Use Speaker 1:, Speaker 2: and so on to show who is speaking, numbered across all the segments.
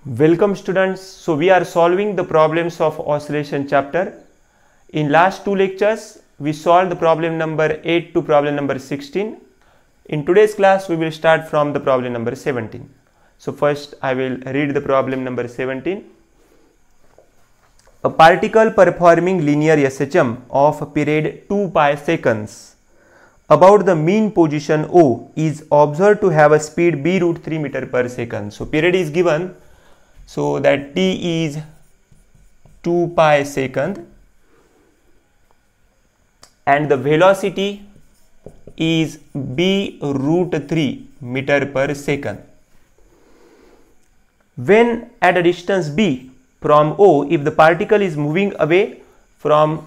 Speaker 1: Welcome students. So we are solving the problems of oscillation chapter. In last two lectures we solved the problem number 8 to problem number 16. In today's class we will start from the problem number 17. So first I will read the problem number 17. A particle performing linear SHM of a period 2 pi seconds about the mean position O is observed to have a speed b root 3 meter per second. So period is given. So that t is 2 pi second and the velocity is b root 3 meter per second. When at a distance b from O, if the particle is moving away from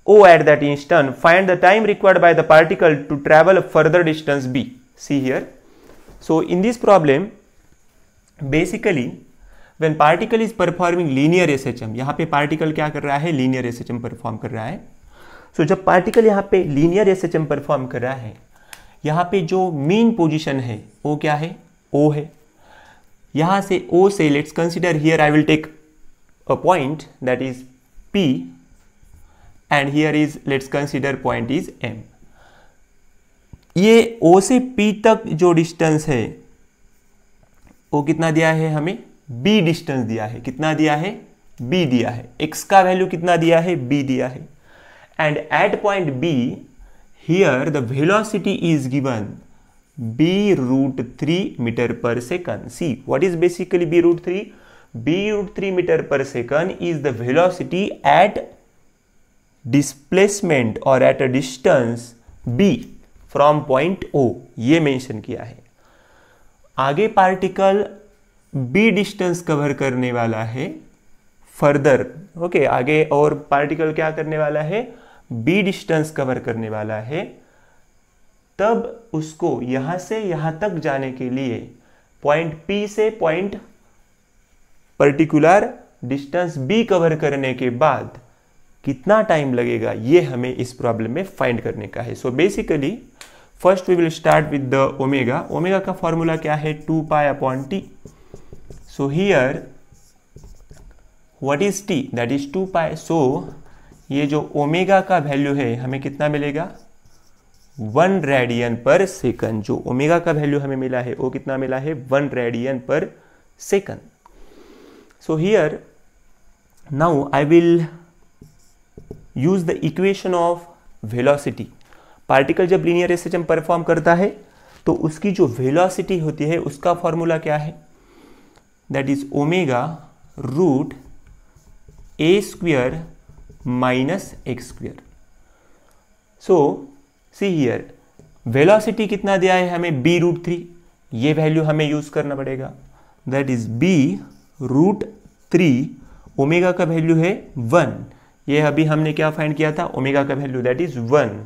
Speaker 1: O at that instant, find the time required by the particle to travel a further distance b. See here. So in this problem basically when particle is performing linear SHM, यहाँ पे particle क्या कर रहा है, linear SHM perform कर रहा है. सो जब पार्टिकल यहाँ पे लीनियर एसएचएम परफॉर्म कर रहा है, यहाँ पे जो मीन पोजीशन है वो क्या है, ओ है. यहाँ से ओ से let's consider here I will take a point that is P and here is let's consider point is M. ये ओ से पी तक जो डिस्टेंस है वो कितना दिया है, हमें b डिस्टेंस दिया है. कितना दिया है, b दिया है. x का वैल्यू कितना दिया है, b दिया है. And at point b here the velocity is given b root 3 metre per second. See what is basically b root 3? b root 3 metre per second is the velocity at displacement और at a distance b from point o. ये mention किया है. आगे particle b distance cover करने वाला है further. Okay, आगे और पार्टिकल क्या करने वाला है, b डिस्टेंस कवर करने वाला है. तब उसको यहां से यहां तक जाने के लिए पॉइंट p से point particular distance b cover करने के बाद कितना टाइम लगेगा, ये हमें इस प्रॉब्लम में फाइंड करने का है. So basically first we will start with the omega. Omega का फॉर्मूला क्या है, 2 pi upon T. So here what is T, that is 2 pi. सो ये जो ओमेगा का वैल्यू है हमें कितना मिलेगा, 1 रेडियन पर सेकंड. जो ओमेगा का वैल्यू हमें मिला है वो कितना मिला है, 1 रेडियन पर second. So here now I will use the equation of velocity. Particle जब लीनियर एसएचएम परफॉर्म करता है तो उसकी जो वेलोसिटी होती है उसका फॉर्मूला क्या है, that is omega root a square minus x square. So see here velocity कितना दिया है हमें, b रूट 3. ये वैल्यू हमें यूज करना पड़ेगा, that is b root 3. Omega का वैल्यू है 1. ये अभी हमने क्या फाइंड किया था, ओमेगा का value that is 1.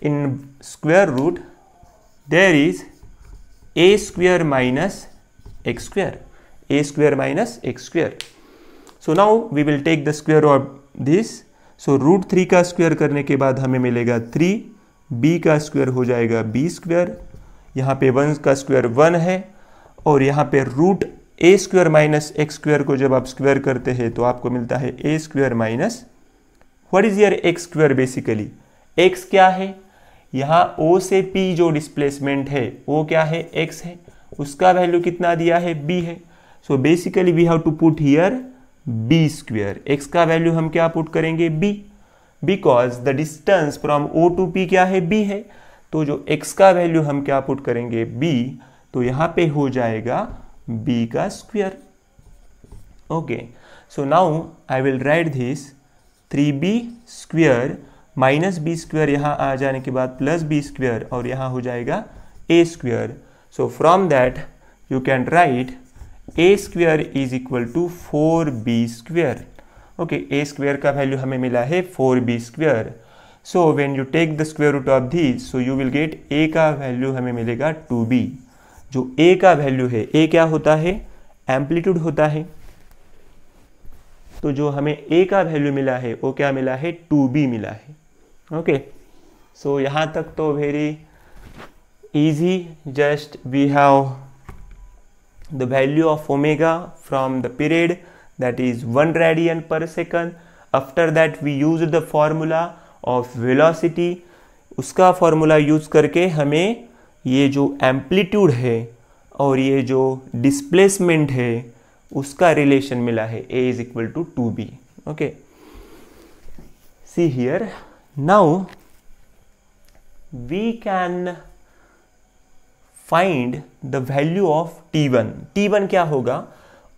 Speaker 1: In square root there is a square minus x square, a square minus x square. So now we will take the square of this. So root 3 का square करने के बाद हमें मिलेगा 3, b का square हो जाएगा b square, यहाँ पे 1 का स्क्वायर 1 है और यहाँ पे root a square minus x square को जब आप स्क्वायर करते हैं तो आपको मिलता है a square minus what is your x square. Basically x क्या है, यहाँ O से P जो डिस्प्लेसमेंट है वो क्या है, x है. उसका वैल्यू कितना दिया है, b है. So basically we have to put here b square. x का वैल्यू हम क्या पुट करेंगे, b, because the distance from O to P क्या है, b है. तो जो x का वैल्यू हम क्या पुट करेंगे, b. तो यहाँ पे हो जाएगा b का square. Okay, so now I will write this 3b square minus b square, यहाँ आ जाने के बाद प्लस बी स्क्वायर और यहाँ हो जाएगा A square. So from that you can write A square is equal to 4b square. Okay, A square का वैल्यू हमें मिला है 4b square. So when you take the square root of this, so you will get A का value हमें मिलेगा 2b. जो ए का value है, ए क्या होता है, एम्पलीट्यूड होता है. तो जो हमें ए का वैल्यू मिला है वो क्या मिला है, 2b मिला है. ओके, सो यहाँ तक तो very easy, just we have the value of omega from the period, that is 1 radian per second. After that we use the formula of velocity. उसका फॉर्मूला यूज करके हमें ये जो एम्पलीट्यूड है और ये जो डिस्प्लेसमेंट है उसका रिलेशन मिला है, a is equal to 2b. Okay, see here, now we can find the value of t1. t1 क्या होगा,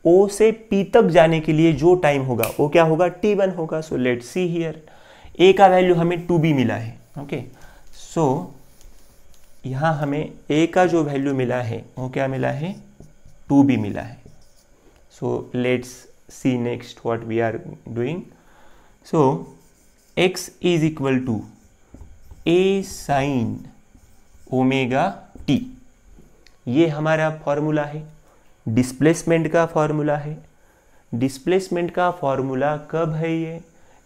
Speaker 1: o से p तक जाने के लिए जो टाइम होगा वो क्या होगा, t1 होगा. सो लेट्स सी हियर, a का वैल्यू हमें 2b मिला है. ओके, सो यहां हमें a का जो वैल्यू मिला है वो क्या मिला है, 2b मिला है. So let's see next what we are doing. So x is equal to a sin omega t, ये हमारा फॉर्मूला है. डिस्प्लेसमेंट का फॉर्मूला है. डिस्प्लेसमेंट का फॉर्मूला कब है, ये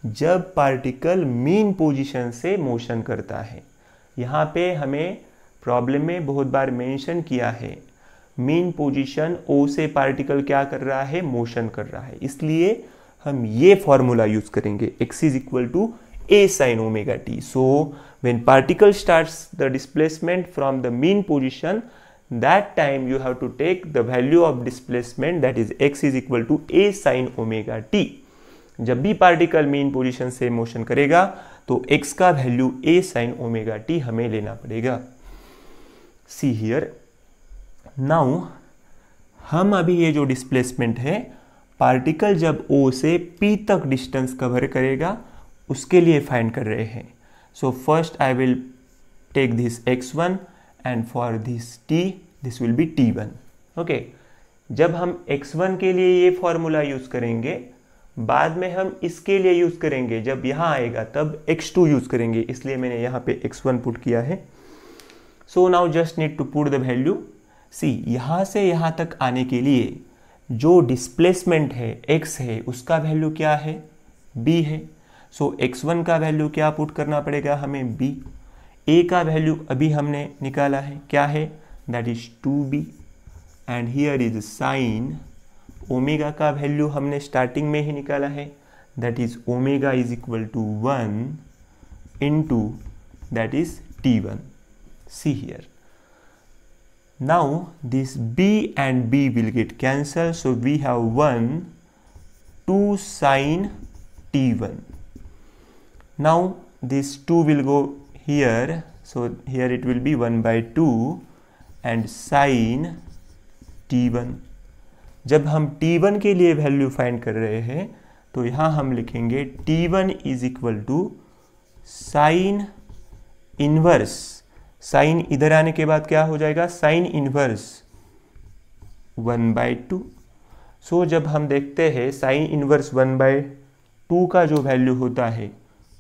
Speaker 1: जब पार्टिकल मीन पोजीशन से मोशन करता है. यहाँ पे हमें प्रॉब्लम में बहुत बार मेंशन किया है, मीन पोजीशन ओ से पार्टिकल क्या कर रहा है, मोशन कर रहा है. इसलिए हम ये फॉर्मूला यूज करेंगे, x is equal to a sin omega t. So when particle starts the displacement from the mean position, that time you have to take the value of displacement, that is x is equal to a sin omega t. जब भी particle mean position से motion करेगा तो x का value a sin omega t हमें लेना पड़ेगा. See here, now हम अभी ये जो डिस्प्लेसमेंट है, पार्टिकल जब o से p तक डिस्टेंस कवर करेगा उसके लिए फाइंड कर रहे हैं. So first I will take this x1 and for this t this will be t1. Okay, जब हम x1 के लिए ये फॉर्मूला यूज करेंगे, बाद में हम इसके लिए यूज करेंगे, जब यहाँ आएगा तब x2 यूज करेंगे, इसलिए मैंने यहाँ पे x1 पुट किया है. So now just need to put the value. See, यहाँ से यहाँ तक आने के लिए जो डिस्प्लेसमेंट है x है उसका वैल्यू क्या है, b है. सो x1 का वैल्यू क्या पुट करना पड़ेगा हमें, b. a का वैल्यू अभी हमने निकाला है, क्या है, that is 2b. And here is sine omega का वैल्यू हमने स्टार्टिंग में ही निकाला है, that is omega is equal to 1 into that is t1. See here, now this b and b will get cancelled, so we have 2 sin t1. Now this 2 will go here, so here it will be 1 by 2 and sin t1. जब हम t1 के लिए value find कर रहे हैं तो यहाँ हम लिखेंगे t1 is equal to sine inverse. Sine इधर आने के बाद क्या हो जाएगा, साइन इनवर्स 1 by 2. सो जब हम देखते हैं साइन इनवर्स 1 by 2 का जो वैल्यू होता है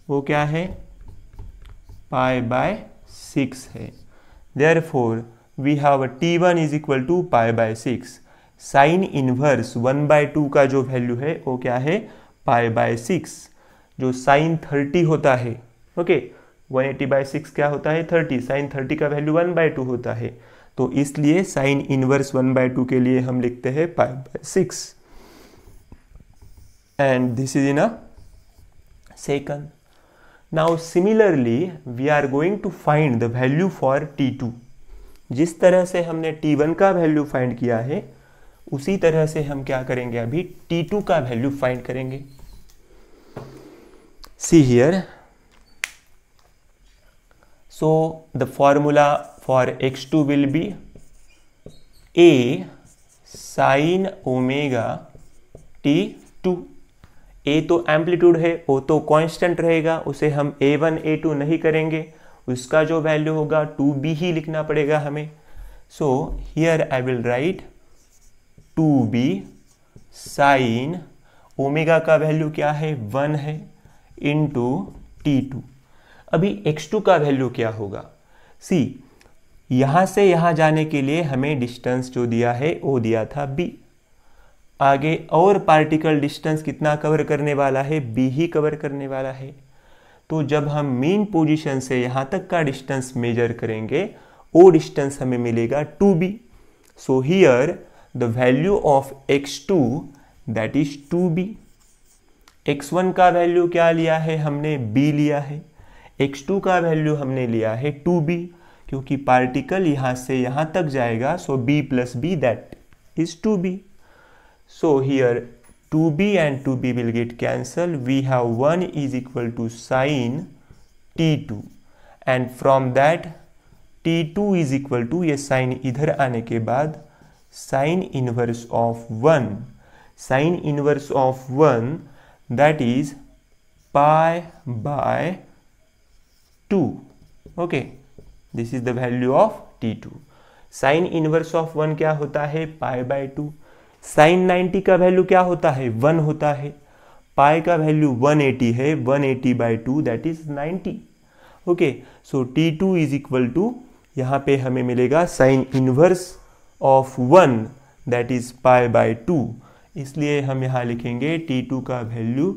Speaker 1: वो क्या है, पाई बाय 6 है. Therefore we have t1 is equal to pi by 6. Sine inverse 1 by 2 का जो वैल्यू है वो क्या है, पाई बाय 6. जो साइन 30 होता है, ओके, 180 by 6 क्या होता है, 30. साइन 30 का वैल्यू 1 by 2 होता है, तो इसलिए साइन इनवर्स 1 by 2 के लिए हम लिखते हैं पाई by 6. And this is in a second. Now similarly we are going to find the value for t2. जिस तरह से हमने t1 का वैल्यू फाइंड किया है उसी तरह से हम क्या करेंगे, अभी t2 का वैल्यू फाइंड करेंगे. See here, so the formula for x2 will be a sin omega t2. a तो एम्पलीट्यूड है, वो तो कांस्टेंट रहेगा, उसे हम a1 a2 नहीं करेंगे, उसका जो वैल्यू होगा 2b ही लिखना पड़ेगा हमें. So here I will right 2b sign omega का वैल्यू क्या है, 1 है, इंटू t2. अभी x2 का वैल्यू क्या होगा, सी, यहाँ से यहाँ जाने के लिए हमें डिस्टेंस जो दिया है वो दिया था b. आगे और पार्टिकल डिस्टेंस कितना कवर करने वाला है, b ही कवर करने वाला है. तो जब हम मीन पोजीशन से यहाँ तक का डिस्टेंस मेजर करेंगे वो डिस्टेंस हमें मिलेगा 2b. So here the value of x2 that is 2b। x1 का वैल्यू क्या लिया है हमने, b लिया है। x2 का वैल्यू हमने लिया है 2b, क्योंकि पार्टिकल यहां से यहां तक जाएगा, सो b plus b that is 2b। So here 2b and 2b will get cancelled. We have 1 is equal to sine t2, and from that t2 is equal to, ये साइन इधर आने के बाद sign inverse of 1, sign inverse of 1 that is pi by 2. Okay, this is the value of t2. Sign inverse of 1 क्या होता है, pi by 2। Sign 90 का value क्या होता है, 1 होता है। पाई का वैल्यू 180 है, 180 by 2 that is 90। Okay, so t2 is equal to, यहाँ पे हमें मिलेगा sine inverse of 1 that is pi by 2, इसलिए हम यहाँ लिखेंगे t2 का value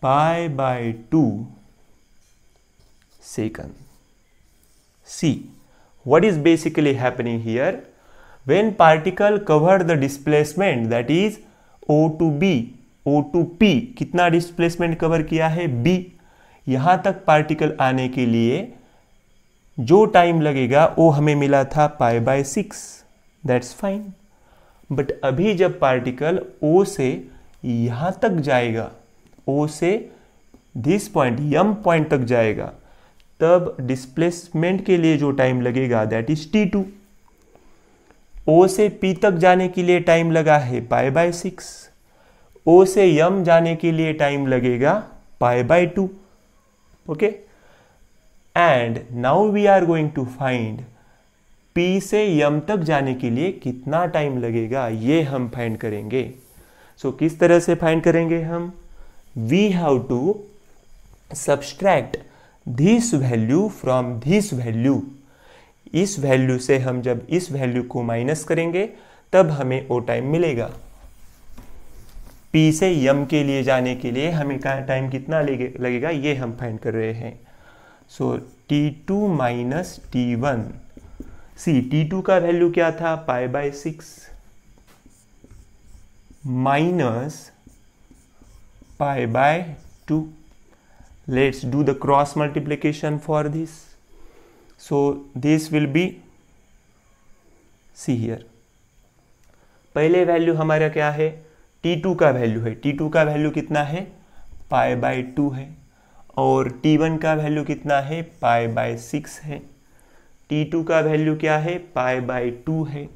Speaker 1: pi by 2 second. See what is basically happening here? When particle cover the displacement that is O to B, O to P, कितना displacement cover किया है, B। यहाँ तक particle आने के लिए जो टाइम लगेगा वो हमें मिला था पाई बाय 6, that's fine। बट अभी जब पार्टिकल O से यहाँ तक जाएगा, O से this point, M पॉइंट तक जाएगा, तब डिस्प्लेसमेंट के लिए जो टाइम लगेगा दैट इज t2। O से P तक जाने के लिए टाइम लगा है पाई बाय 6, O से M जाने के लिए टाइम लगेगा pi by 2। Okay, and now we are going to find P से M तक जाने के लिए कितना टाइम लगेगा, ये हम फाइंड करेंगे। सो किस तरह से फाइंड करेंगे हम, we have to subtract this value from this value. इस वैल्यू से हम जब इस वैल्यू को माइनस करेंगे तब हमें वो टाइम मिलेगा। P से M के लिए जाने के लिए हमें टाइम कितना लगेगा, ये हम फाइंड कर रहे हैं। सो t2 माइनस t1। सी t2 का वैल्यू क्या था, पाई by 6 minus pi by 2। Let's do the cross multiplication for this. So this will be, see here, पहले वैल्यू हमारा क्या है, t2 का वैल्यू है। t2 का वैल्यू कितना है, पाई बाय 2 है, और t1 का वैल्यू कितना है, पाई बाय 6 है। t2 का वैल्यू क्या है, पाई बाय 2 है।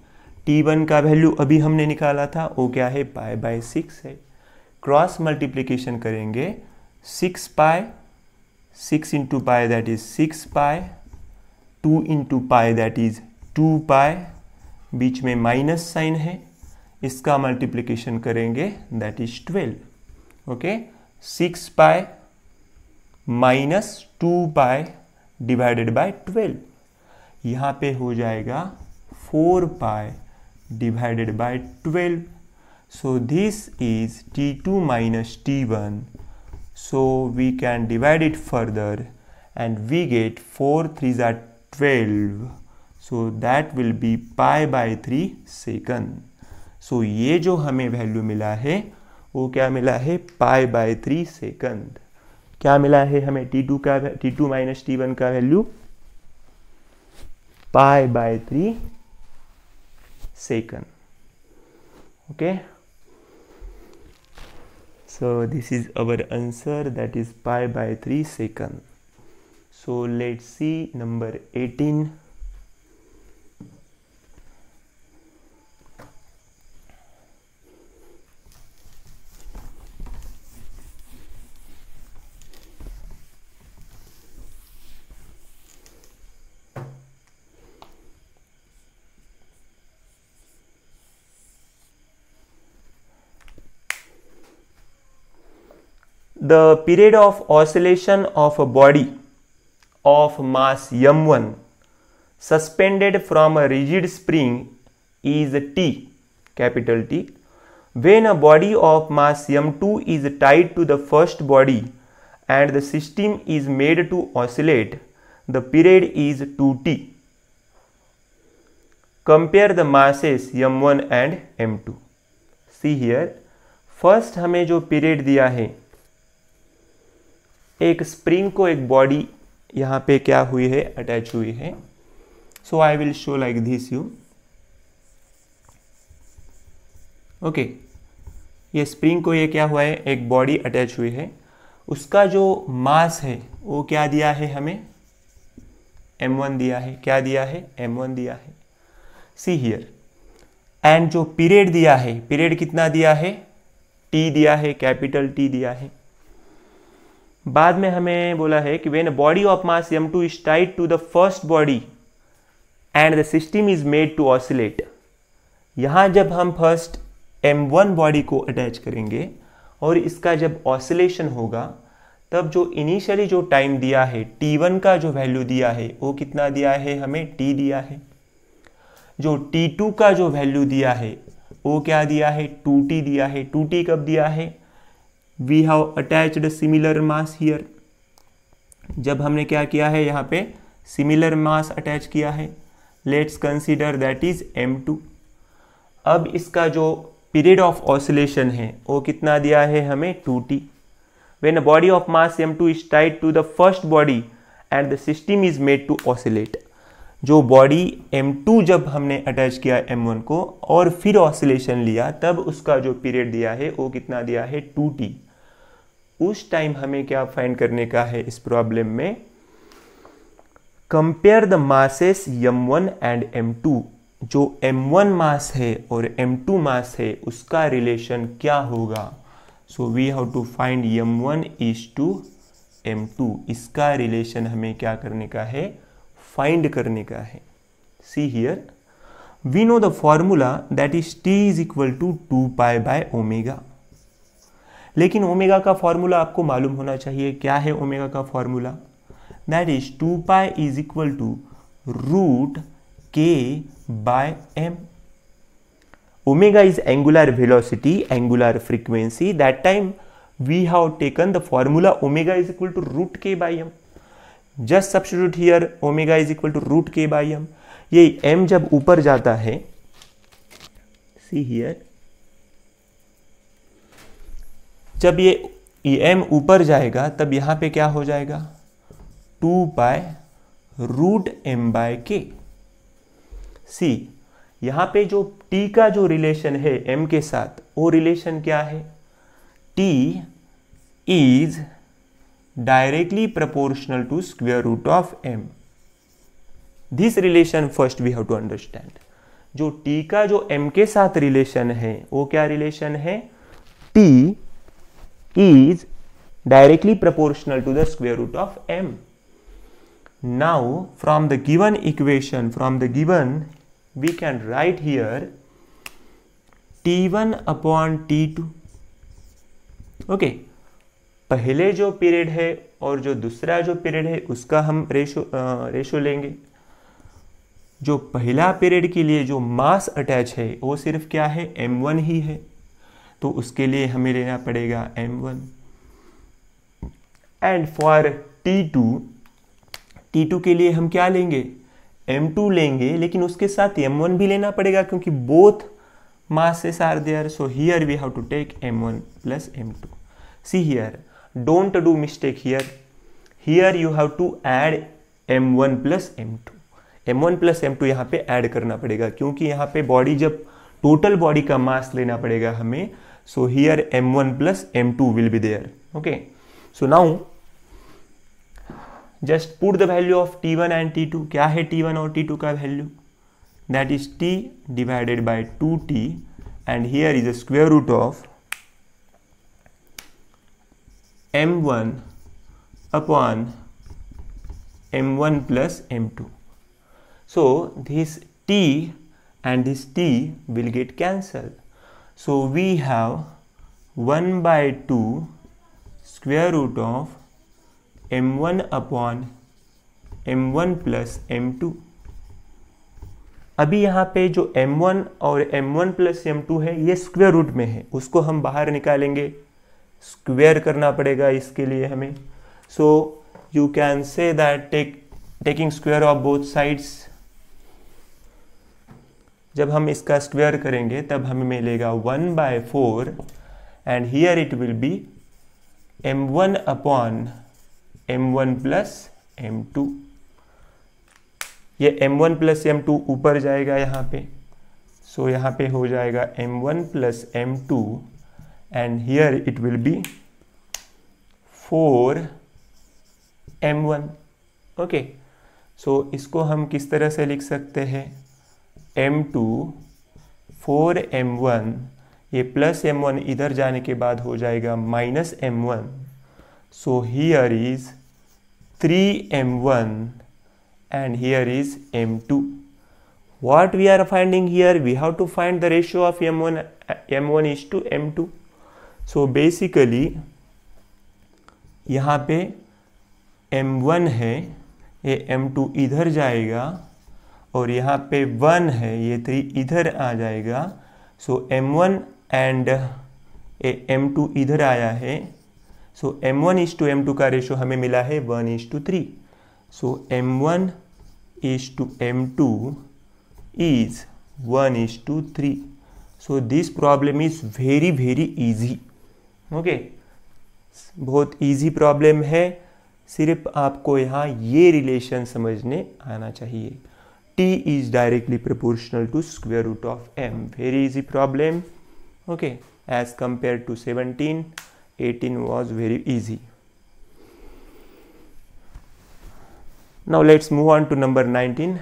Speaker 1: t1 का वैल्यू अभी हमने निकाला था, वो क्या है, पाई बाय 6 है। क्रॉस मल्टीप्लिकेशन करेंगे, 6 पाई, 6 into pi that is 6 pi, 2 into pi that is 2 पाई, बीच में माइनस साइन है, इसका मल्टीप्लिकेशन करेंगे that is 12। Okay, 6 pi minus 2 pi divided by 12, यहाँ पे हो जाएगा 4 पाई divided by 12। So this is t2 minus t1। So we can divide it further and we get 4 3s are 12. So that will be pi by 3 second. So ये जो हमें value मिला है वो क्या मिला है, पाई बाय 3 सेकंड। क्या मिला है हमें, t2 माइनस t1 का value pi bye 3 second. Okay, so this is our answer, that is pi by 3 second. So let's see number 18. The period of oscillation of a body of mass m1 suspended from a rigid spring is t, capital T. When a body of mass m2 is tied to the first body and the system is made to oscillate, the period is 2t. Compare the masses m1 and m2। See here, first हमें जो period दिया है, एक spring को एक body यहाँ पे क्या हुई है, अटैच हुई है। So I will show like this you. Okay, ये स्प्रिंग को ये क्या हुआ है, एक बॉडी अटैच हुई है, उसका जो मास है वो क्या दिया है हमें, m1 दिया है। क्या दिया है, m1 दिया है। सी हियर, एंड जो पीरियड दिया है, पीरियड कितना दिया है, t दिया है, कैपिटल T दिया है। बाद में हमें बोला है कि when a body of mass m2 is tied to the first body and the system is made to oscillate. यहां जब हम फर्स्ट m1 बॉडी को अटैच करेंगे और इसका जब ऑसिलेशन होगा, तब जो इनिशियली जो टाइम दिया है t1 का जो वैल्यू दिया है वो कितना दिया है हमें, t दिया है। जो t2 का जो वैल्यू दिया है वो क्या दिया है, 2t दिया है। 2t कब दिया है, we have attached similar mass here. जब हमने क्या किया है, यहाँ पे सिमिलर मास अटैच किया है। Let's consider that is m2। अब इसका जो पीरियड ऑफ ऑसिलेशन है वो कितना दिया है हमें, 2t। When a body of mass m2 is tied to the first body and the system is made to oscillate. जो बॉडी m2 जब हमने अटैच किया m1 को और फिर ऑसिलेशन लिया, तब उसका जो पीरियड दिया है वो कितना दिया है, 2t। उस टाइम हमें क्या फाइंड करने का है इस प्रॉब्लम में, compare the masses m1 and m2। जो m1 मास है और m2 मास है उसका रिलेशन क्या होगा। So we have to find m1 is to m2। इसका रिलेशन हमें क्या करने का है, फाइंड करने का है। See here, we know the formula that is t is equal to 2 pi by omega. लेकिन ओमेगा का फॉर्मूला आपको मालूम होना चाहिए। क्या है ओमेगा का formula, that is 2 pi is equal to root k by m। Omega is angular velocity, angular frequency. That time we have taken the formula omega is equal to root k by m. Just substitute here omega is equal to root k by m. ये m जब ऊपर जाता है, see here, जब ये m ऊपर जाएगा तब यहां पे क्या हो जाएगा, 2 pi root m by k। See, यहां पे जो t का जो रिलेशन है m के साथ, वो रिलेशन क्या है, t is directly proportional to square root of m। This relation first we have to understand. जो t का जो m के साथ रिलेशन है वो क्या रिलेशन है, t is directly proportional to the square root of m। Now from the given equation, from the given we can write here t1 upon t2। ओके, पहले जो पीरियड है और जो दूसरा जो पीरियड है उसका हम रेशो लेंगे। जो पहला पीरियड के लिए जो मास अटैच है वो सिर्फ क्या है, m1 ही है, तो उसके लिए हमें लेना पड़ेगा m1। एंड फॉर t2 के लिए हम क्या लेंगे, m2 लेंगे, लेकिन उसके साथ m1 भी लेना पड़ेगा क्योंकि both masses are there. So here we have to take m1 plus m2. See here, don't do mistake here. Here you have to add m1 plus m2. m1 plus m2 यहाँ पे add करना पड़ेगा क्योंकि यहाँ पे body जब total body का मास लेना पड़ेगा हमें। So here m1 plus m2 will be there. Okay. So now just put the value of t1 and t2. क्या है t1 और t2 का value, that is t divided by 2t, and here is the square root of m1 upon m1 plus m2. So this t and this t will get cancelled. So we have 1 by 2 square root of m1 upon m1 plus m2। अभी यहाँ पे जो m1 और m1 plus m2 है ये square root में है, उसको हम बाहर निकालेंगे, स्क्वायर करना पड़ेगा इसके लिए हमें। सो you can say that taking square of both sides, जब हम इसका स्क्वायर करेंगे तब हमें मिलेगा 1/4 and here it will B m1 upon m1 plus m2। ये m1 प्लस m2 ऊपर जाएगा यहाँ पे, सो यहाँ पे हो जाएगा m1 plus m2 and here it will be 4m1। Okay, so इसको हम किस तरह से लिख सकते हैं, m2 4m1, ये प्लस m1 इधर जाने के बाद हो जाएगा minus m1, so here is 3m1 and here is m2. What we are finding here, we have to find the ratio of m1 is to m2. So basically यहाँ पे m1 है, ये m2 इधर जाएगा और यहाँ पे 1 है, ये 3 इधर आ जाएगा। सो m1 एंड m2 इधर आया है, सो m1 is to m2 का रेशो हमें मिला है 1:3। So m1 is to m2 is 1:3. So this problem is very easy. Okay, बहुत इजी प्रॉब्लम है, सिर्फ आपको यहाँ ये रिलेशन समझने आना चाहिए। t is directly proportional to square root of m. Very easy problem. Okay, as compared to 17, 18 was very easy. Now let's move on to number 19.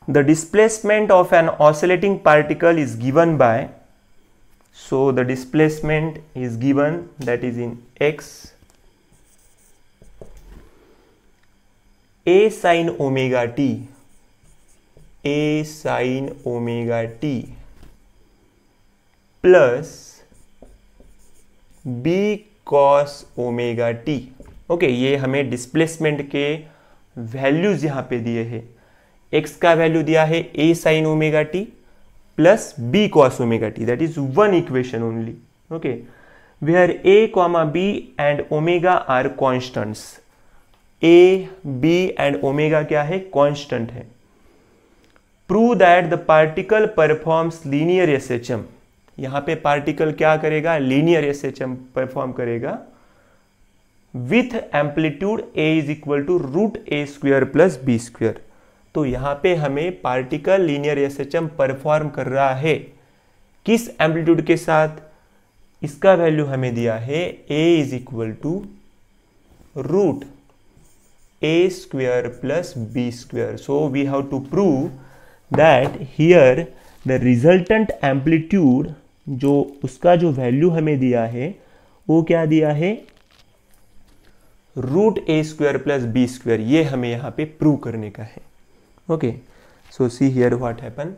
Speaker 1: The displacement of an oscillating particle is given by, so the displacement is given, that is in x, a sin omega t, a sin omega t plus b cos omega t। Okay, ये हमें displacement के values यहाँ पे दिए हैं। x का value दिया है a sin omega t plus b cos omega t, that is one equation only. Okay, where a, b and omega are constants. a, b and omega क्या है, कांस्टेंट है। Prove that the particle performs linear SHM। यहां पे particle क्या करेगा, linear SHM perform करेगा with amplitude a is equal to √a² plus b²। तो यहां पे हमें पार्टिकल लीनियर SHM परफॉर्म कर रहा है किस एम्पलीट्यूड के साथ, इसका वैल्यू हमें दिया है a is equal to √a² plus b²। So we have to prove that here the resultant amplitude, जो उसका जो वैल्यू हमें दिया है वो क्या दिया है, √a² प्लस b²। ये हमें यहां पे प्रूव करने का है। Okay, so see here what happen.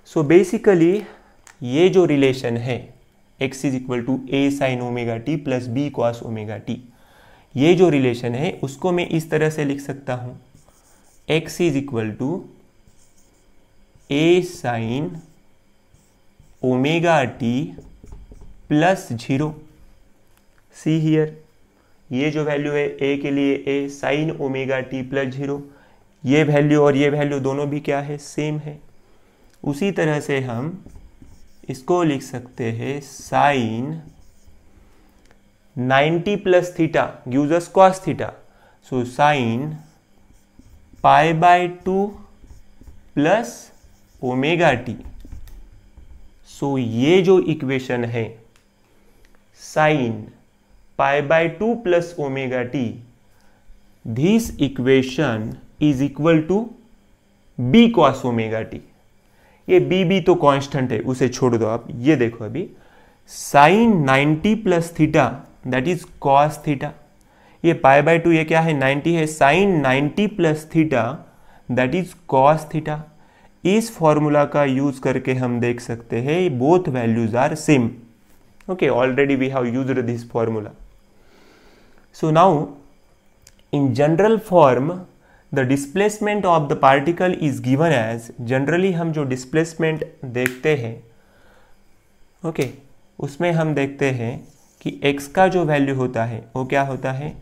Speaker 1: So basically ये जो रिलेशन है x is equal to a sin omega t plus b cos omega t, ये जो रिलेशन है उसको मैं इस तरह से लिख सकता हूं, x is equal to a sin omega t plus 0। See here, ये जो वैल्यू है a के लिए a sin omega t plus 0, ये वैल्यू और ये वैल्यू दोनों भी क्या है, सेम है। उसी तरह से हम इसको लिख सकते हैं sine 90 plus theta gives us cos theta, so sine π/2 plus omega t. So ये जो इक्वेशन है sine π/2 plus omega t, this equation is equal to b cos omega t. ये b तो कांस्टेंट है, उसे छोड़ दो आप। ये देखो अभी sine 90 plus theta that is cos theta, ये π/2 ये क्या है 90 है, sine 90 plus theta that is cos theta. इस फॉर्मूला का यूज करके हम देख सकते हैं both values are same. Okay, already we have used this formula. So now in general form the displacement of the particle is given as, generally हम जो displacement देखते हैं okay, उसमें हम देखते हैं कि x का जो वैल्यू होता है वो क्या होता है,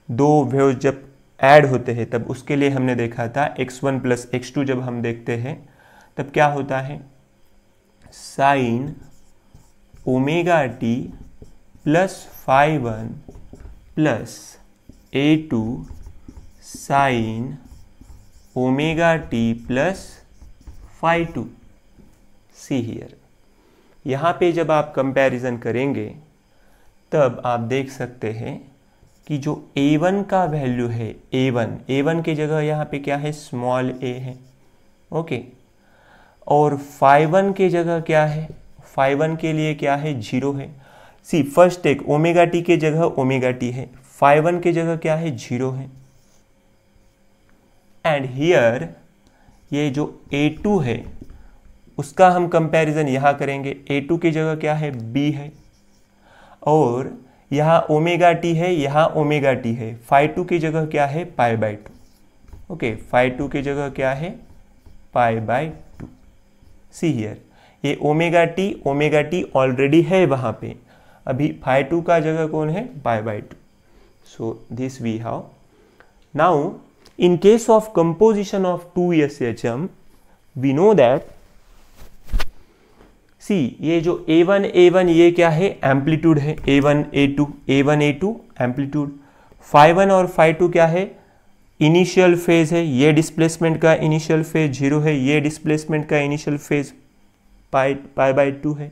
Speaker 1: दो वेव्स जब ऐड होते हैं तब उसके लिए हमने देखा था x1 प्लस x2 जब हम देखते हैं तब क्या होता है sine omega t plus phi one plus a2 sine omega t plus phi two. See here, यहाँ पे जब आप कंपैरिजन करेंगे तब आप देख सकते हैं कि जो a1 का वैल्यू है a1 की जगह यहाँ पे क्या है स्मॉल a है ओके, और फाई1 की जगह क्या है, फाई1 के लिए क्या है 0 है. सी फर्स्ट टेक ओमेगा टी के जगह ओमेगा टी है, फाई1 की जगह क्या है 0 है. एंड हियर ये जो a2 है उसका हम कंपैरिजन यहाँ करेंगे, a2 की जगह क्या है b है, और यहाँ ओमेगा टी है, यहाँ ओमेगा टी है, फाई2 की जगह क्या है पाई बाई टू. ओके, फाई2 की जगह क्या है pi by two. See here, ये ओमेगा टी ऑलरेडी है वहाँ पे, अभी फाई2 का जगह कौन है pi by two. So this we have. Now in case of composition of 2SHM we know that see ये जो a1 ये क्या है एम्पलीट्यूड है, a1 a2 एम्पलीट्यूड, फाई1 और फाई2 क्या है इनिशियल फेज है, ये डिस्प्लेसमेंट का इनिशियल फेज 0 है, ये डिस्प्लेसमेंट का initial phase pi by two है.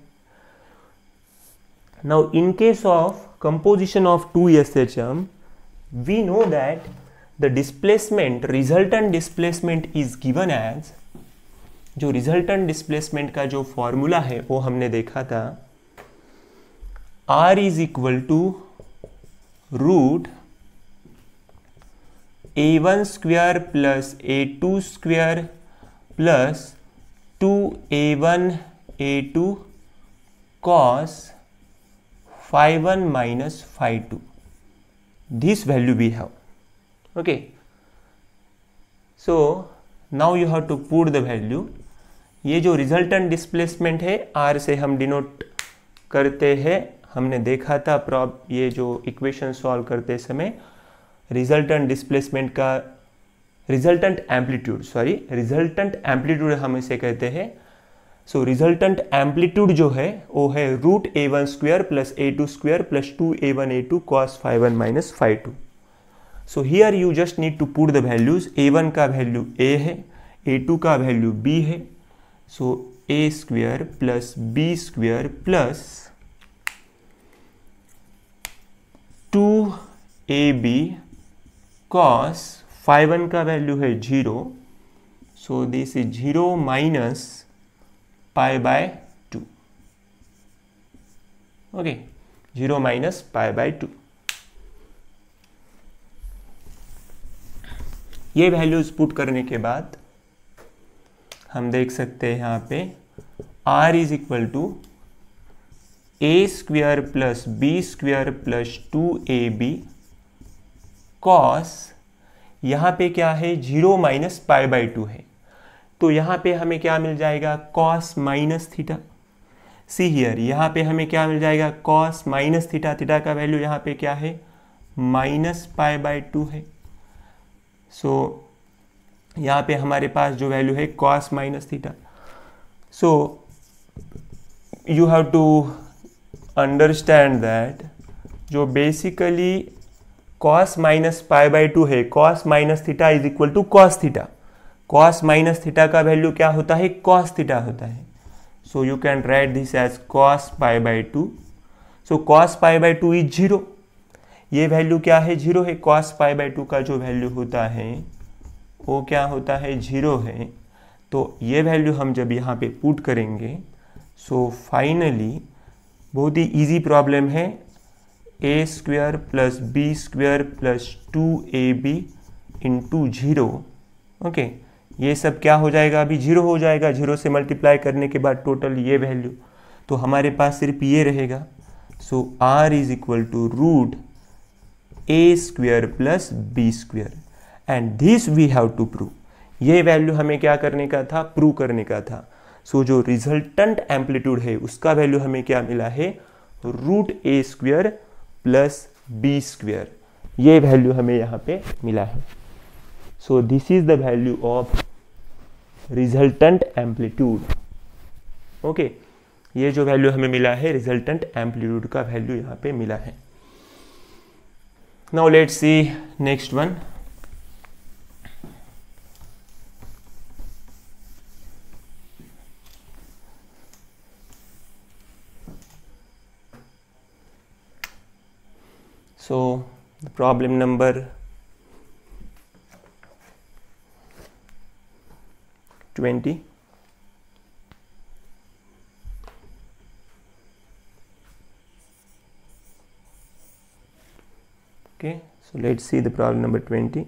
Speaker 1: Now in case of composition of 2SHM we know that the displacement resultant displacement is given as, जो रिजल्टेंट डिस्प्लेसमेंट का जो फॉर्मूला है वो हमने देखा था R is equal to root a1 square plus a2 square plus 2a1 a2 cos phi1 minus phi2. This value we have. Okay. So now you have to put the value. ये जो resultant displacement है R से हम denote करते हैं, हमने देखा था ये जो इक्वेशन सॉल्व करते समय रिजल्टेंट डिस्प्लेसमेंट का रिजल्टेंट एम्पलीट्यूड हम इसे कहते हैं. सो रिजल्टेंट एम्पलीट्यूड जो है वो है root a1 square plus a2 square plus 2a1 a2 cos phi1 minus phi2. So here you just need to put the values. a1 का वैल्यू a है, a2 का वैल्यू b है, सो a square plus b square plus 2ab cos phi1 का value है 0, so this is 0 minus pi by 2. Okay, 0 minus pi by 2. ये values put करने के बाद हम देख सकते हैं यहाँ पे R is equal to a square plus b square plus 2ab cos, यहाँ पे क्या है 0 माइनस पाई बाई 2 है, तो यहाँ पे हमें क्या मिल जाएगा cos minus theta. C here, यहाँ पे हमें क्या मिल जाएगा cos माइनस थीटा, थीटा का वैल्यू यहाँ पे क्या है माइनस पाई बाई 2 है. सो यहाँ पे हमारे पास जो वैल्यू है cos minus theta. So you have to understand that जो basically cos minus pi by 2 है, cos minus theta is equal to cos theta. cos minus theta का वैल्यू क्या होता है cos थीटा होता है. So you can write this as cos pi by 2. So cos pi by 2 is 0, ये value क्या है 0 है. cos पाई बाई 2 का जो वैल्यू होता है वो क्या होता है 0 है. तो ये वैल्यू हम जब यहाँ पे पुट करेंगे, सो फाइनली बहुत ही इजी प्रॉब्लम है, a square plus b square plus 2ab into 0. Okay, ये सब क्या हो जाएगा, अभी 0 हो जाएगा, 0 से मल्टीप्लाई करने के बाद टोटल ये वैल्यू, तो हमारे पास सिर्फ ये रहेगा। So r is equal to root a square plus b square and this we have to prove. ये वैल्यू हमें क्या करने का था, प्रूव करने का था। सो जो रिजल्टेंट एम्पलीट्यूड है उसका वैल्यू हमें क्या मिला है, root a square plus b square, ये वैल्यू हमें यहाँ पे मिला है। So this is the value of resultant amplitude. Okay, ये जो वैल्यू हमें मिला है रिजल्टेंट एम्पलीट्यूड का वैल्यू यहाँ पे मिला है। Now let's see next one. So the problem number 20. Okay, so let's see the problem number 20.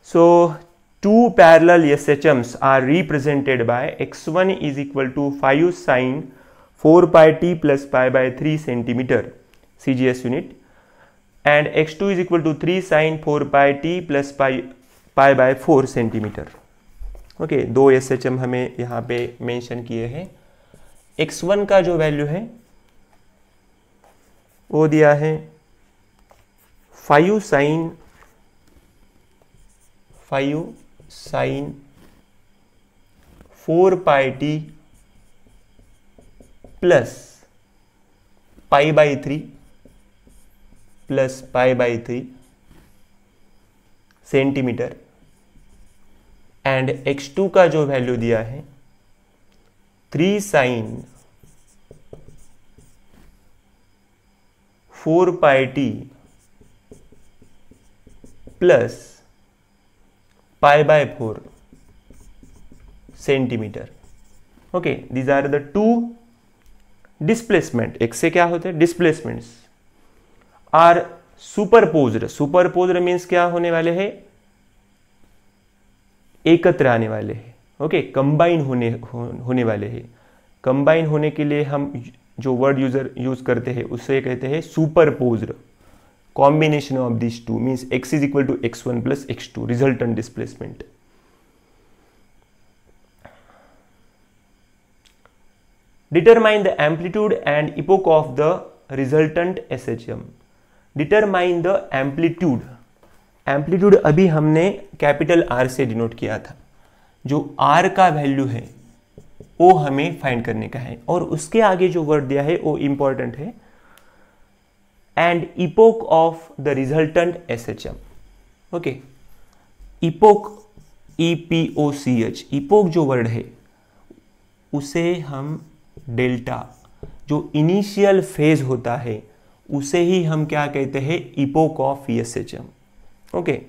Speaker 1: So two parallel SHMs are represented by x1 is equal to 5 sine 4 pi t plus pi by 3 centimeter CGS unit and x2 is equal to 3 sine 4 pi t plus pi by 4 centimeter. Okay, दो SHM हमें यहाँ पे mention किए हैं। x1 का जो value है वो दिया है 5 sine 4 pi t plus pi by 3 plus pi by 3 centimetre and x2 का जो वैल्यू दिया है 3 sine 4 pi t plus pi by 4 centimeter. Okay, these are the two displacement. x से क्या होते हैं, displacements are superposed. Superposed means क्या होने वाले हैं, एकत्र आने वाले हैं। ओके, कंबाइन होने वाले हैं। कंबाइन होने के लिए हम जो वर्ड यूज करते हैं उससे कहते हैं superposed. Combination of these two means x is equal to x1 plus x2, resultant displacement. Determine the amplitude and epoch of the resultant SHM. Determine the amplitude. Amplitude अभी हमने कैपिटल R से denote किया था। जो R का value है वो हमें फाइंड करने का है और उसके आगे जो वर्ड दिया है वो इंपॉर्टेंट है, and epoch of the resultant SHM. Okay, epoch EPOCH, epoch जो वर्ड है उसे हम डेल्टा, जो इनिशियल फेज होता है उसे ही हम क्या कहते हैं, epoch of SHM. ओके,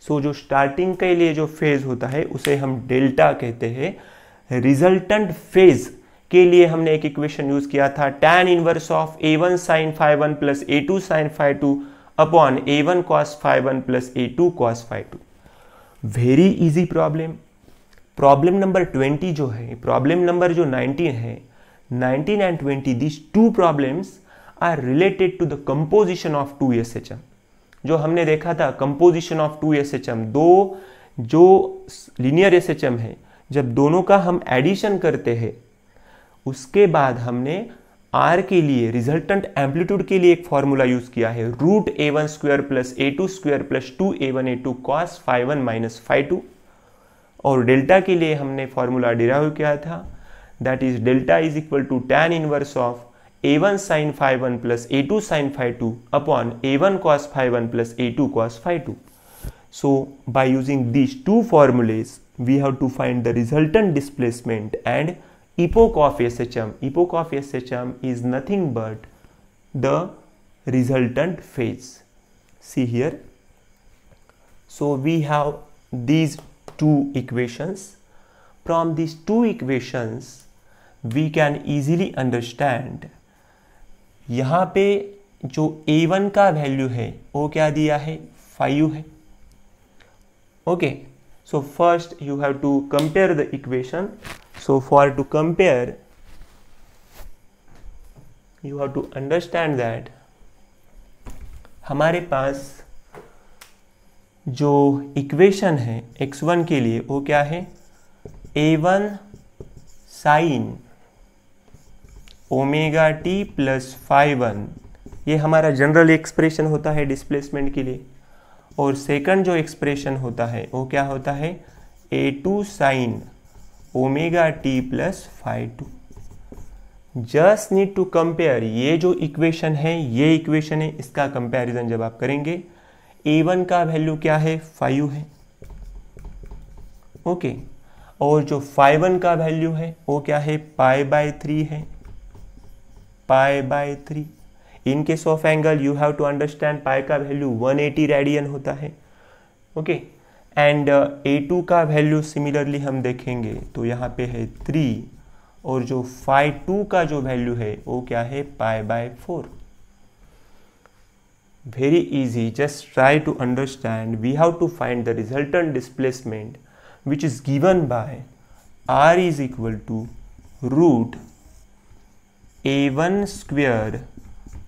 Speaker 1: सो जो स्टार्टिंग के लिए जो फेज होता है उसे हम डेल्टा कहते हैं। रिजल्टेंट फेज के लिए हमने एक इक्वेशन यूज किया था, tan inverse of a1 sin phi 1 plus a2 sin phi 2 upon a1 cos phi 1 plus a2 cos phi 2। Very easy problem. Problem number 20 जो है, प्रॉब्लम नंबर जो 19 है, 19 and 20 this two problems are related to the composition of 2 SHM। जो हमने देखा था composition of 2 SHM, दो जो लीनियर SHM है, जब दोनों का हम एडिशन करते हैं उसके बाद हमने R के लिए रिजल्टेंट एम्पलीट्यूड के लिए एक फॉर्मूला यूज किया है, root a1 square plus a2 square plus 2a1 a2 cos phi 1 minus phi 2। और डेल्टा के लिए हमने फॉर्मूला डिराइव किया था, that is delta is equal to tan inverse of a1 sin phi 1 plus a2 sin phi 2 upon a1 cos phi 1 plus a2 cos phi 2। So by using these two formulas we have to find the resultant displacement and epoch of SHM. Epoch of SHM is nothing but the resultant phase. See here. So we have these two equations. From these two equations, we can easily understand, यहाँ पे जो a1 का value है वो क्या दिया है, 5 है। Okay, so first you have to compare the equation. So for to compare you have to understand that हमारे पास जो इक्वेशन है x1 के लिए वो क्या है, a1 sign omega t plus phi1, ये हमारा जनरल एक्सप्रेशन होता है डिस्प्लेसमेंट के लिए। और सेकंड जो एक्सप्रेशन होता है वो क्या होता है, a2 sine omega t plus phi2। Just need to compare, ये जो इक्वेशन है ये इक्वेशन है, इसका कंपैरिजन जब आप करेंगे, a1 का वैल्यू क्या है, 5 है। ओके, और जो phi1 का वैल्यू है वो क्या है, π/3 है, π/3। In case of angle you have to understand pi का वैल्यू 180 रेडियन होता है। ओके, एंड a2 का वैल्यू सिमिलरली हम देखेंगे तो यहाँ पे है 3, और जो phi2 का जो वैल्यू है वो क्या है, π/4। Very easy, just try to understand. We have to find the resultant displacement which is given by r is equal to root a1 square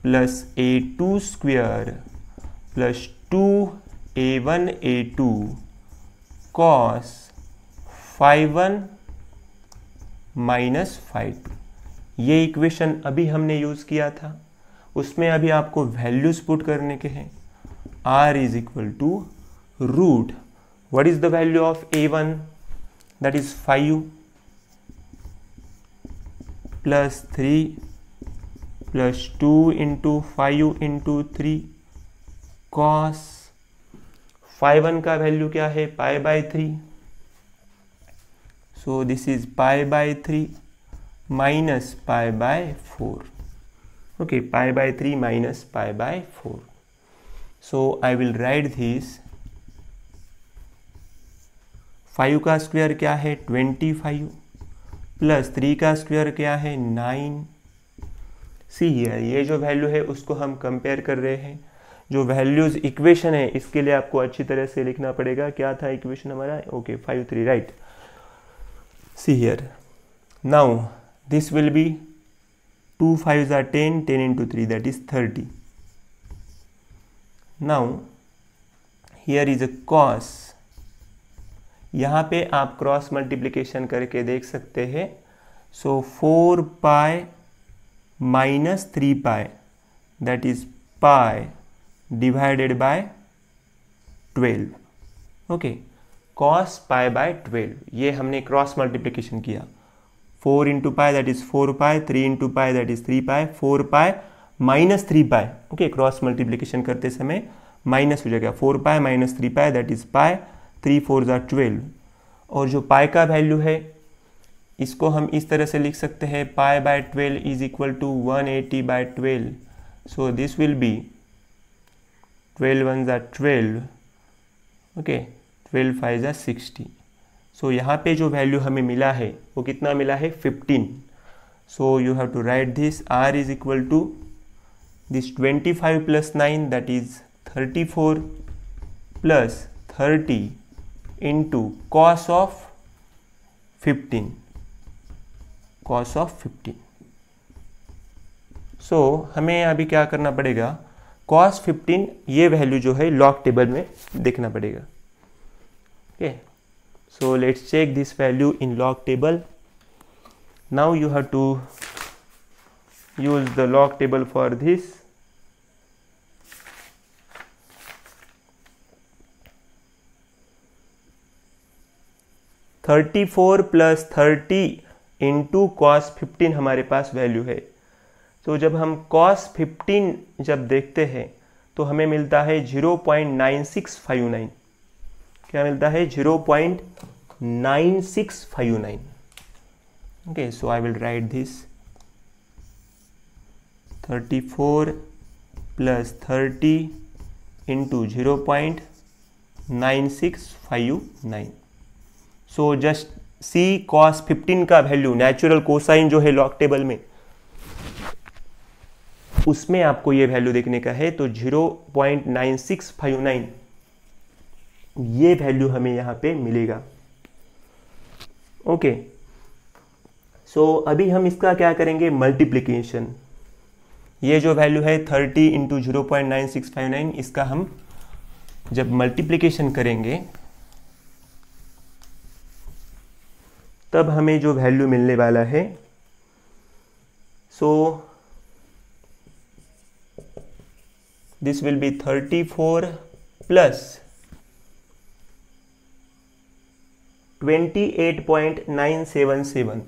Speaker 1: plus a2 square plus 2a1 a2 cos phi1 minus phi2। ये equation अभी हमने use किया था, उसमें अभी आपको values put करने के हैं। r is equal to root, what is the value of a1, that is 5 plus 3 plus 2 into 5 into 3 cos phi1 का वैल्यू क्या है, π/3। so this is π/3 minus π/4। okay, π/3 minus π/4। so I will write this, 5 का square क्या है, 25 plus 3 का square क्या है, 9। सी here, ये जो वैल्यू है उसको हम कंपेयर कर रहे हैं। जो वैल्यूज इक्वेशन है इसके लिए आपको अच्छी तरह से लिखना पड़ेगा। क्या था इक्वेशन हमारा, okay 5 3 right. C here, now this will B 2 5s are 10, 10 into 3 that is 30। Now here is a cos, यहाँ पे आप क्रॉस मल्टीप्लिकेशन करके देख सकते हैं। So 4 pi minus 3 pi that is pi divided by 12। Okay, cos π/12, ये हमने cross multiplication किया। 4 into pi that is 4 pi, 3 into pi that is 3 pi, 4 pi minus 3 pi. Okay, cross multiplication करते समय minus हो जाएगा, 4 pi minus 3 pi that is pi, 3 4s are 12। और जो पाई का वैल्यू है इसको हम इस तरह से लिख सकते हैं, π/12 is equal to 180/12। So this will be 12 1s are 12, okay 12 5s are 60। सो यहाँ पे जो वैल्यू हमें मिला है वो कितना मिला है, 15। So you have to write this, r is equal to this 25 plus 9 that is 34 plus 30 into cos of 15, cos of 15। सो हमें अभी क्या करना पड़ेगा, cos 15 ये वैल्यू जो है लॉग टेबल में देखना पड़ेगा। Okay, so let's check this value in log table. Now you have to use the log table for this. Thirty 34 plus 30 into cos 15 हमारे पास वैल्यू है। तो जब हम कॉस 15 जब देखते हैं तो हमें मिलता है 0.9659। क्या मिलता है, 0.9659। Okay, so I will write this, 34 plus 30 into 0.9659। So just see cos 15 का वैल्यू, नेचुरल कोसाइन जो है लॉग टेबल में, उसमें आपको ये वैल्यू देखने का है, तो 0.9659 ये वैल्यू हमें यहां पे मिलेगा। ओके, सो अभी हम इसका क्या करेंगे, मल्टीप्लीकेशन। ये जो वैल्यू है 30 इंटू 0.9659, इसका हम जब मल्टीप्लीकेशन करेंगे तब हमें जो वैल्यू मिलने वाला है, सो दिस विल बी 34 प्लस 28.977,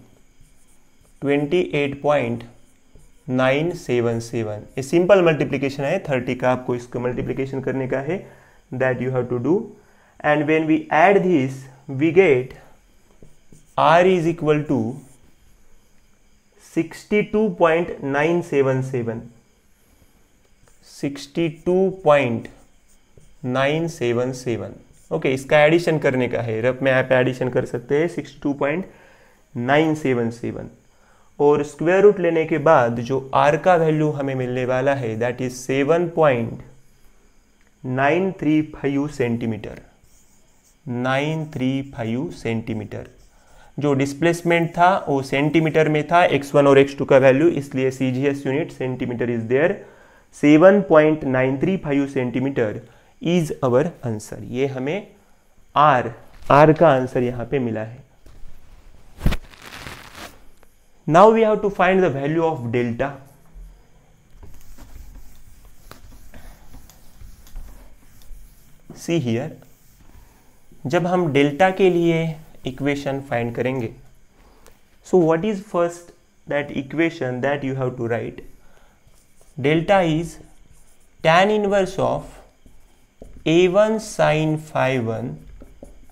Speaker 1: 28.977। ये सिंपल मल्टीप्लीकेशन है, 30 का आपको इसको मल्टीप्लीकेशन करने का है, that you have to do. And when we add this we get R is equal to 62.977, 62.977। Okay, इसका एडिशन करने का है, रफ में आप एडिशन कर सकते हैं 62.977, और स्क्वायर रूट लेने के बाद जो R का वैल्यू हमें मिलने वाला है दैट इज 7.935 सेंटीमीटर, 935 सेंटीमीटर। जो डिस्प्लेसमेंट था वो सेंटीमीटर में था, x1 और x2 का वैल्यू, इसलिए CGS unit centimetre is there. 7.935 centimetre is our answer. ये हमें R का आंसर यहां पे मिला है। Now we have to find the value of delta. See here, जब हम डेल्टा के लिए इक्वेशन फाइंड करेंगे, so what is first that equation that you have to write? Delta is tan inverse of a1 sin phi 1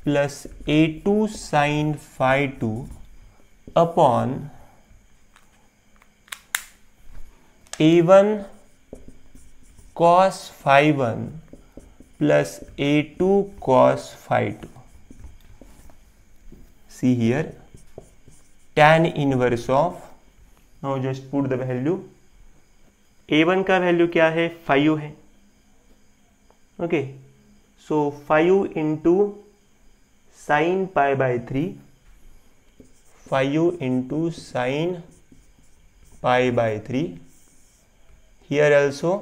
Speaker 1: plus a2 sin phi 2 upon a1 cos phi 1 plus a2 cos phi 2। See here, tan inverse of, now just put the value, a1 का value क्या है, 5 है। Okay, so 5 into sine pi by 3, 5 into sine pi by 3, here also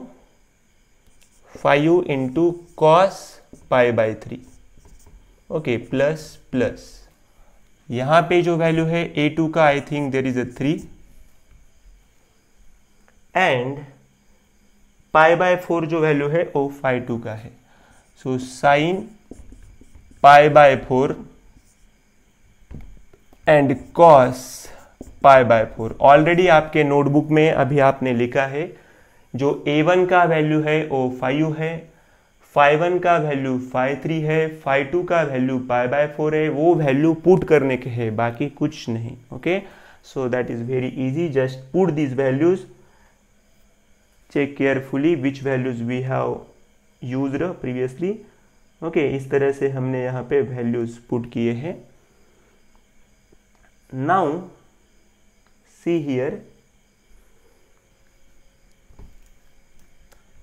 Speaker 1: 5 into cos pi by 3। Okay, plus plus, यहां पे जो value है a2 का, I think there is a 3, and pi by 4 जो वैल्यू है वो phi 2 का है। So sine pi by 4 and cos pi by 4। Already आपके नोटबुक में अभी आपने लिखा है, जो a1 का वैल्यू है वो 5 है, phi 1 का वैल्यू phi 3 है, phi 2 का वैल्यू पाई बाय 4 है, वो वैल्यू पुट करने के है, बाकी कुछ नहीं। Okay, so that is very easy, just put this values, check carefully which values we have used previously. Okay, इस तरह से हमने यहाँ पे वैल्यूज पुट किए हैं। Now see here,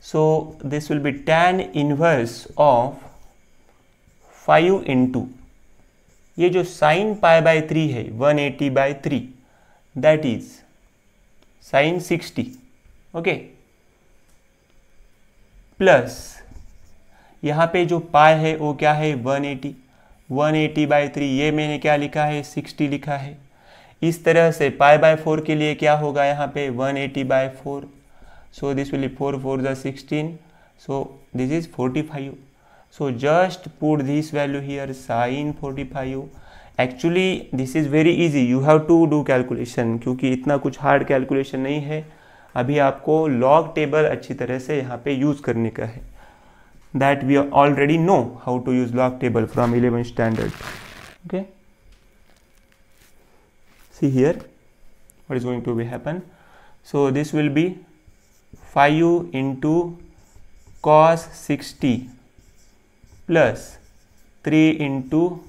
Speaker 1: so this will be tan inverse of 5 into, ये जो sin pi by 3 है 180 by 3, that is sin 60। Okay, plus यहाँ पे जो पाई है वो क्या है 180, 180 by 3, ये मैंने क्या लिखा है 60 लिखा है। इस तरह से पाई बाय 4 के लिए क्या होगा यहाँ पे 180 by 4, so this will be 4 4 the 16, so this is 45। so just put this value here, sin 45। actually this is very easy, you have to do calculation, क्योंकि इतना कुछ हार्ड कैलकुलेशन नहीं है। अभी आपको लॉग टेबल अच्छी तरह से यहाँ पे यूज करने का है, that we already know how to use log table from 11th standard। okay, see here what is going to be happen, so this will be 5 into cos 60 plus 3 into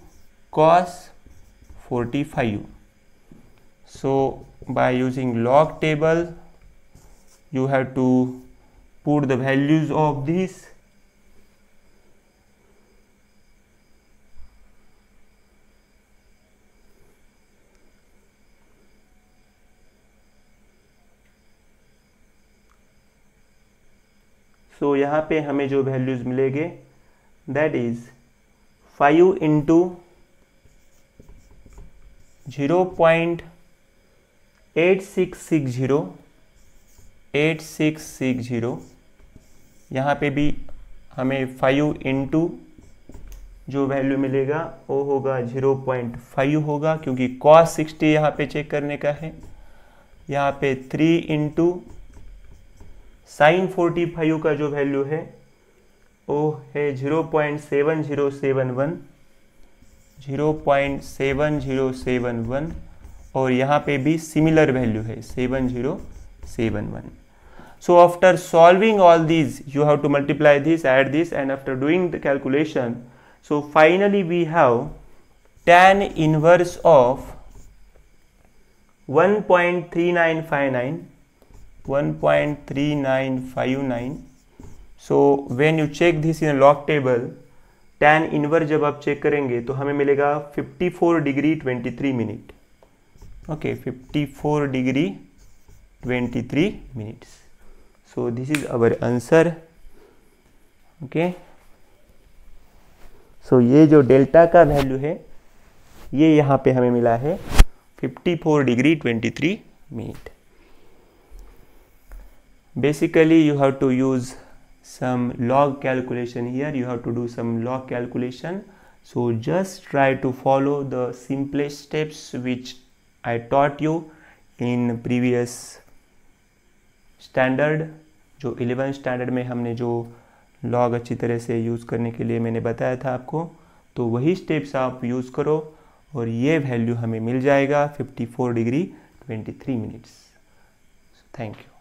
Speaker 1: cos 45. So by using log table you have to put the values of these. तो यहाँ पे हमें जो values मिलेंगे that is 5 into 0.8660 यहाँ पे भी हमें 5 इंटू जो वैल्यू मिलेगा वो होगा 0.5 होगा, क्योंकि cos 60 यहाँ पे चेक करने का है। यहाँ पे 3 इंटू साइन 45 का जो वैल्यू है वो है 0.7071 और यहाँ पे भी सिमिलर वैल्यू है 7071. So after solving all these you have to multiply this, add this, and after doing the calculation, so finally we have tan inverse of 1.3959. So when you check this in a log table, tan inverse जब आप check करेंगे तो हमें मिलेगा 54 degree 23 minute. Okay, 54 degree 23 minutes. So this is our answer. Okay. So ये जो delta का value है ये यहाँ पे हमें मिला है 54 degree 23 minute. Basically you have to use some log calculation here. You have to do some log calculation. So just try to follow the simplest steps which I taught you in previous standard. जो 11th standard में हमने जो log अच्छी तरह से use करने के लिए मैंने बताया था आपको, तो वही स्टेप्स आप यूज़ करो और ये वैल्यू हमें मिल जाएगा 54 डिग्री 23 मिनट्स. Thank you.